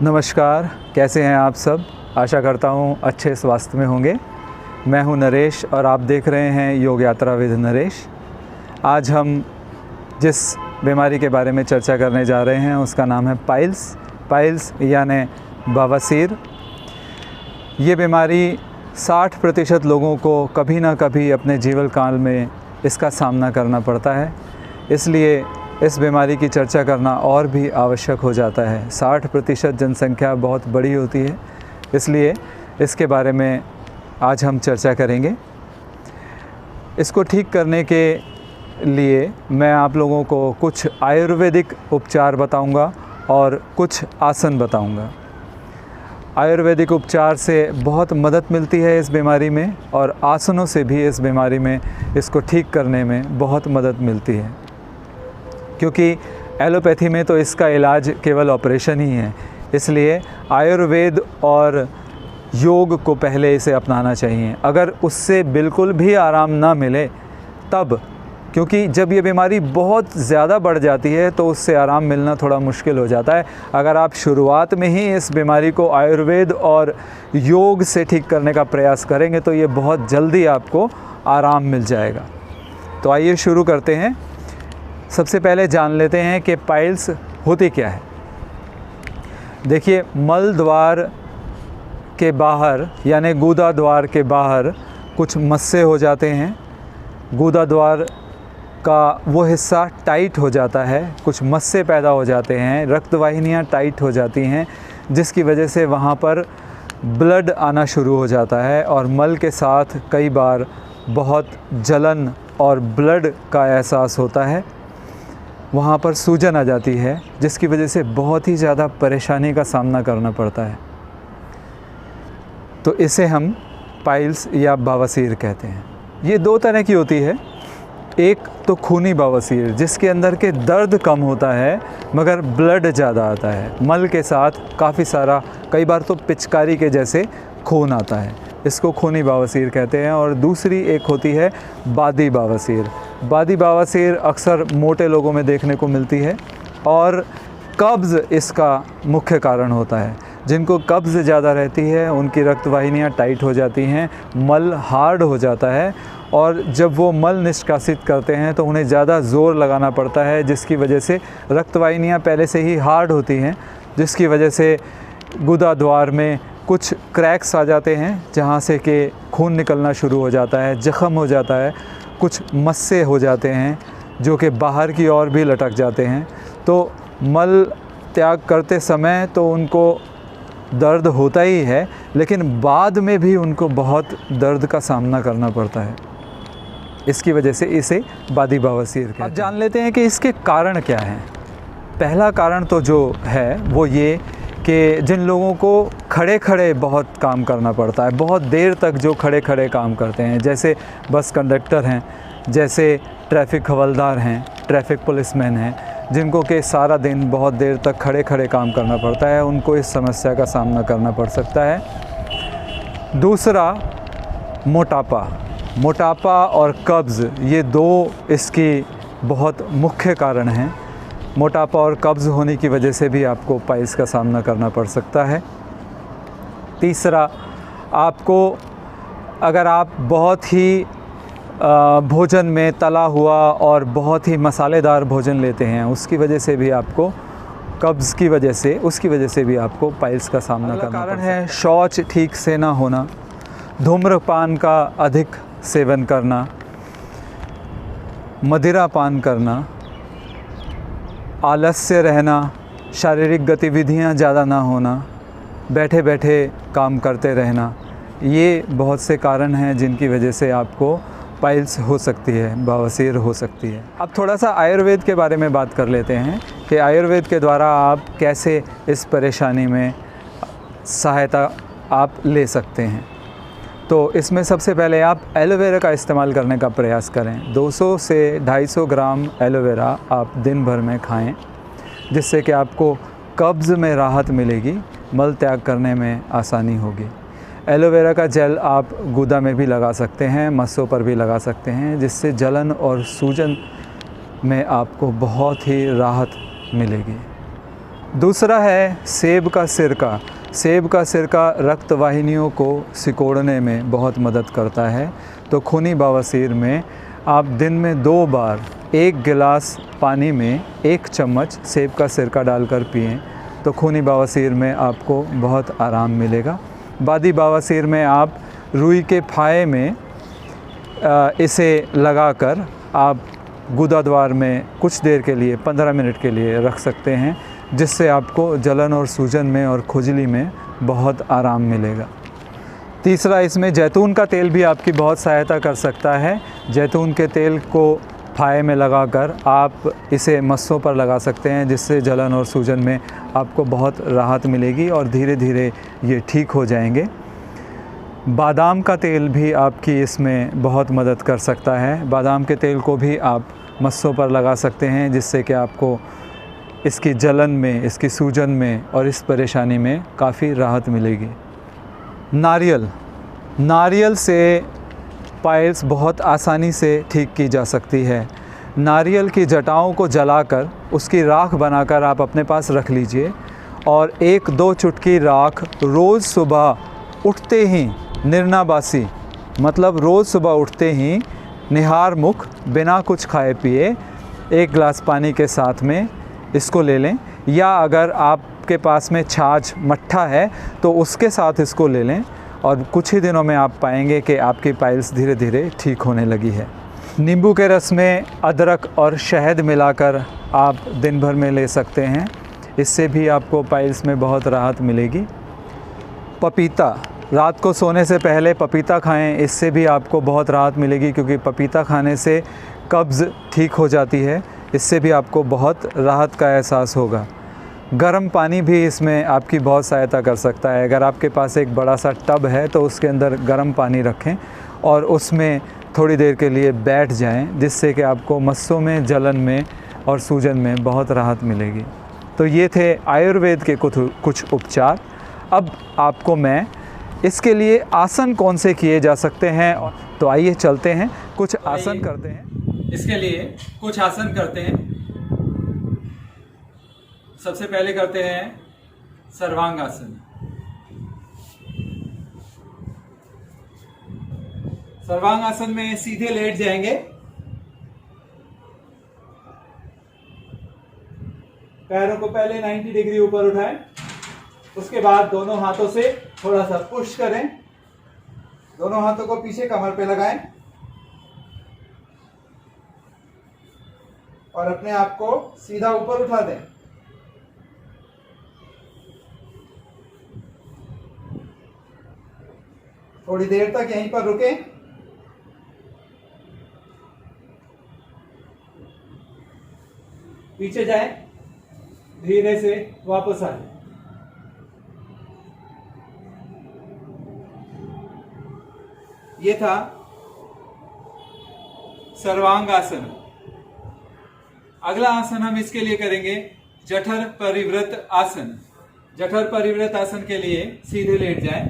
नमस्कार, कैसे हैं आप सब। आशा करता हूँ अच्छे स्वास्थ्य में होंगे। मैं हूँ नरेश और आप देख रहे हैं योग यात्रा विद नरेश। आज हम जिस बीमारी के बारे में चर्चा करने जा रहे हैं उसका नाम है पाइल्स यानी बवासीर। ये बीमारी 60% लोगों को कभी ना कभी अपने जीवन काल में इसका सामना करना पड़ता है, इसलिए इस बीमारी की चर्चा करना और भी आवश्यक हो जाता है। 60% जनसंख्या बहुत बड़ी होती है, इसलिए इसके बारे में आज हम चर्चा करेंगे। इसको ठीक करने के लिए मैं आप लोगों को कुछ आयुर्वेदिक उपचार बताऊंगा और कुछ आसन बताऊंगा। आयुर्वेदिक उपचार से बहुत मदद मिलती है इस बीमारी में, और आसनों से भी इस बीमारी में इसको ठीक करने में बहुत मदद मिलती है, क्योंकि एलोपैथी में तो इसका इलाज केवल ऑपरेशन ही है। इसलिए आयुर्वेद और योग को पहले इसे अपनाना चाहिए। अगर उससे बिल्कुल भी आराम ना मिले तब, क्योंकि जब ये बीमारी बहुत ज़्यादा बढ़ जाती है तो उससे आराम मिलना थोड़ा मुश्किल हो जाता है। अगर आप शुरुआत में ही इस बीमारी को आयुर्वेद और योग से ठीक करने का प्रयास करेंगे तो ये बहुत जल्दी आपको आराम मिल जाएगा। तो आइए शुरू करते हैं। सबसे पहले जान लेते हैं कि पाइल्स होती क्या है। देखिए, मल द्वार के बाहर यानी गुदा द्वार के बाहर कुछ मस्से हो जाते हैं। गुदा द्वार का वो हिस्सा टाइट हो जाता है, कुछ मस्से पैदा हो जाते हैं, रक्तवाहिनियाँ टाइट हो जाती हैं, जिसकी वजह से वहाँ पर ब्लड आना शुरू हो जाता है और मल के साथ कई बार बहुत जलन और ब्लड का एहसास होता है। वहाँ पर सूजन आ जाती है, जिसकी वजह से बहुत ही ज़्यादा परेशानी का सामना करना पड़ता है। तो इसे हम पाइल्स या बवासीर कहते हैं। ये दो तरह की होती है। एक तो खूनी बवासीर, जिसके अंदर के दर्द कम होता है मगर ब्लड ज़्यादा आता है, मल के साथ काफ़ी सारा, कई बार तो पिचकारी के जैसे खून आता है, इसको खूनी बवासीर कहते हैं। और दूसरी एक होती है बादी बवासीर। बादी बवासीर अक्सर मोटे लोगों में देखने को मिलती है और कब्ज़ इसका मुख्य कारण होता है। जिनको कब्ज़ ज़्यादा रहती है उनकी रक्तवाहिनियाँ टाइट हो जाती हैं, मल हार्ड हो जाता है, और जब वो मल निष्कासित करते हैं तो उन्हें ज़्यादा ज़ोर लगाना पड़ता है, जिसकी वजह से रक्तवाहिनियाँ पहले से ही हार्ड होती हैं, जिसकी वजह से गुदा द्वार में कुछ क्रैक्स आ जाते हैं, जहाँ से कि खून निकलना शुरू हो जाता है, ज़ख़म हो जाता है, कुछ मस्से हो जाते हैं जो कि बाहर की ओर भी लटक जाते हैं। तो मल त्याग करते समय तो उनको दर्द होता ही है, लेकिन बाद में भी उनको बहुत दर्द का सामना करना पड़ता है। इसकी वजह से इसे बादी बवासीर कहते हैं। अब जान लेते हैं कि इसके कारण क्या हैं। पहला कारण तो जो है वो ये कि जिन लोगों को खड़े खड़े बहुत काम करना पड़ता है, बहुत देर तक जो खड़े खड़े काम करते हैं, जैसे बस कंडक्टर हैं, जैसे ट्रैफिक हवलदार हैं, ट्रैफिक पुलिसमैन हैं, जिनको कि सारा दिन बहुत देर तक खड़े खड़े काम करना पड़ता है, उनको इस समस्या का सामना करना पड़ सकता है। दूसरा, मोटापा और कब्ज़, ये दो इसकी बहुत मुख्य कारण हैं। मोटापा और कब्ज़ होने की वजह से भी आपको पाइल्स का सामना करना पड़ सकता है। तीसरा, आपको अगर आप बहुत ही भोजन में तला हुआ और बहुत ही मसालेदार भोजन लेते हैं, उसकी वजह से भी आपको कब्ज़ की वजह से, उसकी वजह से भी आपको पाइल्स का सामना करना कारण है। शौच ठीक से ना होना, धूम्रपान का अधिक सेवन करना, मदिरा पान करना, आलस्य रहना, शारीरिक गतिविधियां ज़्यादा ना होना, बैठे बैठे काम करते रहना, ये बहुत से कारण हैं जिनकी वजह से आपको पाइल्स हो सकती है, बवासीर हो सकती है। अब थोड़ा सा आयुर्वेद के बारे में बात कर लेते हैं कि आयुर्वेद के द्वारा आप कैसे इस परेशानी में सहायता आप ले सकते हैं। तो इसमें सबसे पहले आप एलोवेरा का इस्तेमाल करने का प्रयास करें। 200 से 250 ग्राम एलोवेरा आप दिन भर में खाएं, जिससे कि आपको कब्ज़ में राहत मिलेगी, मल त्याग करने में आसानी होगी। एलोवेरा का जेल आप गुदा में भी लगा सकते हैं, मस्सों पर भी लगा सकते हैं, जिससे जलन और सूजन में आपको बहुत ही राहत मिलेगी। दूसरा है सेब का सिरका। सेब का सिरका रक्त वाहिनियों को सिकोड़ने में बहुत मदद करता है। तो खूनी बवासीर में आप दिन में 2 बार 1 गिलास पानी में 1 चम्मच सेब का सिरका डालकर पिएं तो खूनी बवासीर में आपको बहुत आराम मिलेगा। बादी बवासीर में आप रुई के फाये में इसे लगाकर आप गुदाद्वार में कुछ देर के लिए 15 मिनट के लिए रख सकते हैं, जिससे आपको जलन और सूजन में और खुजली में बहुत आराम मिलेगा। तीसरा, इसमें जैतून का तेल भी आपकी बहुत सहायता कर सकता है। जैतून के तेल को फाये में लगाकर आप इसे मस्सों पर लगा सकते हैं, जिससे जलन और सूजन में आपको बहुत राहत मिलेगी और धीरे धीरे ये ठीक हो जाएंगे। बादाम का तेल भी आपकी इसमें बहुत मदद कर सकता है। बादाम के तेल को भी आप मस्सों पर लगा सकते हैं, जिससे कि आपको इसकी जलन में, इसकी सूजन में और इस परेशानी में काफ़ी राहत मिलेगी। नारियल से पाइल्स बहुत आसानी से ठीक की जा सकती है। नारियल की जटाओं को जलाकर उसकी राख बनाकर आप अपने पास रख लीजिए और 1-2 चुटकी राख रोज़ सुबह उठते ही निर्नाबासी, मतलब रोज़ सुबह उठते ही निहार मुख बिना कुछ खाए पिए 1 गिलास पानी के साथ में इसको ले लें, या अगर आपके पास में छाछ मट्ठा है तो उसके साथ इसको ले लें और कुछ ही दिनों में आप पाएंगे कि आपकी पाइल्स धीरे धीरे ठीक होने लगी है। नींबू के रस में अदरक और शहद मिलाकर आप दिन भर में ले सकते हैं, इससे भी आपको पाइल्स में बहुत राहत मिलेगी। पपीता, रात को सोने से पहले पपीता खाएं, इससे भी आपको बहुत राहत मिलेगी, क्योंकि पपीता खाने से कब्ज़ ठीक हो जाती है। इससे भी आपको बहुत राहत का एहसास होगा। गर्म पानी भी इसमें आपकी बहुत सहायता कर सकता है। अगर आपके पास एक बड़ा सा टब है तो उसके अंदर गर्म पानी रखें और उसमें थोड़ी देर के लिए बैठ जाएं, जिससे कि आपको मस्सों में, जलन में और सूजन में बहुत राहत मिलेगी। तो ये थे आयुर्वेद के कुछ उपचार। अब आपको मैं इसके लिए आसन कौन से किए जा सकते हैं, तो आइए चलते हैं, कुछ आसन करते हैं। इसके लिए कुछ आसन करते हैं। सबसे पहले करते हैं सर्वांगासन। सर्वांगासन में सीधे लेट जाएंगे, पैरों को पहले 90 डिग्री ऊपर उठाएं, उसके बाद दोनों हाथों से थोड़ा सा पुश करें, दोनों हाथों को पीछे कमर पे लगाएं और अपने आप को सीधा ऊपर उठा दें। थोड़ी देर तक यहीं पर रुकें। पीछे जाएं, धीरे से वापस आ जाएं। ये था सर्वांगासन। अगला आसन हम इसके लिए करेंगे जठर परिवृत आसन। जठर परिवृत आसन के लिए सीधे लेट जाएं,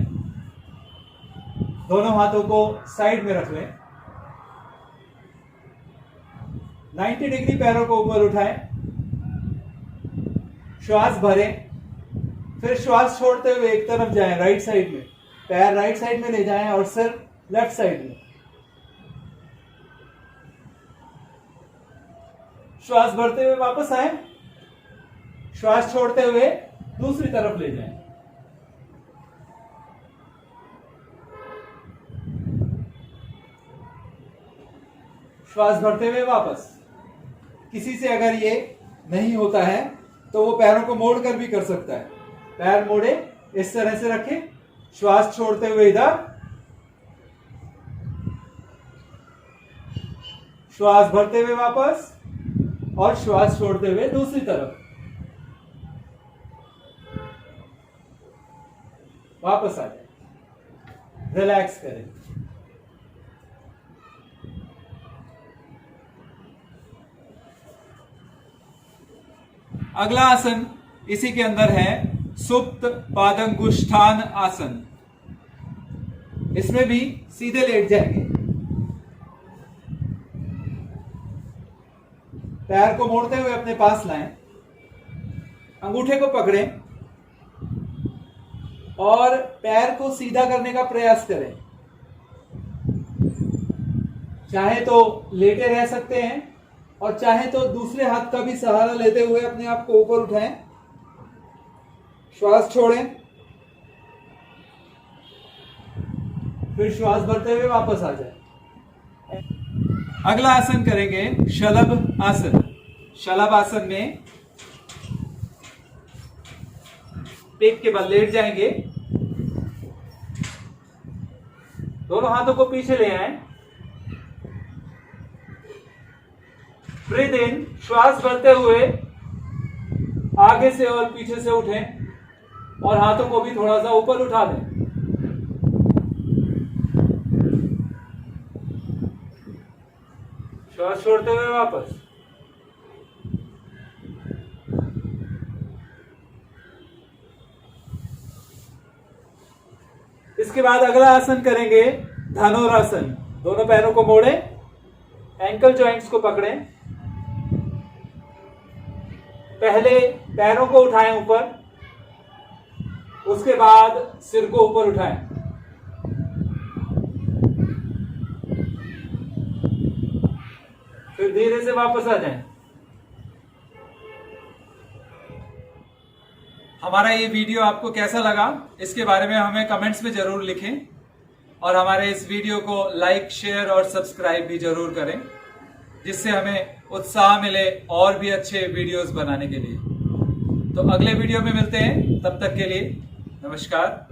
दोनों हाथों को साइड में रख लें, 90 डिग्री पैरों को ऊपर उठाएं, श्वास भरें, फिर श्वास छोड़ते हुए एक तरफ जाएं, राइट साइड में, पैर राइट साइड में ले जाएं और सिर लेफ्ट साइड में। श्वास भरते हुए वापस आए, श्वास छोड़ते हुए दूसरी तरफ ले जाएं। श्वास भरते हुए वापस। किसी से अगर ये नहीं होता है तो वो पैरों को मोड़कर भी कर सकता है। पैर मोड़े, इस तरह से रखें, श्वास छोड़ते हुए इधर, श्वास भरते हुए वापस और श्वास छोड़ते हुए दूसरी तरफ। वापस आ जाए, रिलैक्स करें। अगला आसन इसी के अंदर है सुप्त पादंगुष्ठान आसन। इसमें भी सीधे लेट जाएंगे, पैर को मोड़ते हुए अपने पास लाएं, अंगूठे को पकड़ें और पैर को सीधा करने का प्रयास करें। चाहे तो लेटे रह सकते हैं और चाहे तो दूसरे हाथ का भी सहारा लेते हुए अपने आप को ऊपर उठाएं। श्वास छोड़ें, फिर श्वास भरते हुए वापस आ जाए। अगला आसन करेंगे शलभ आसन। शलभ आसन में पेट के बल लेट जाएंगे, दोनों हाथों को पीछे ले आए। ब्रीथ इन, श्वास भरते हुए आगे से और पीछे से उठें और हाथों को भी थोड़ा सा ऊपर उठा दें। श्वास छोड़ते हुए वापस। इसके बाद अगला आसन करेंगे धनुरासन। दोनों पैरों को मोड़ें, एंकल जॉइंट्स को पकड़ें। पहले पैरों को उठाएं ऊपर, उसके बाद सिर को ऊपर उठाएं। फिर धीरे से वापस आ जाएं। हमारा ये वीडियो आपको कैसा लगा, इसके बारे में हमें कमेंट्स में जरूर लिखें और हमारे इस वीडियो को लाइक, शेयर और सब्सक्राइब भी जरूर करें, जिससे हमें उत्साह मिले और भी अच्छे वीडियोस बनाने के लिए। तो अगले वीडियो में मिलते हैं, तब तक के लिए नमस्कार।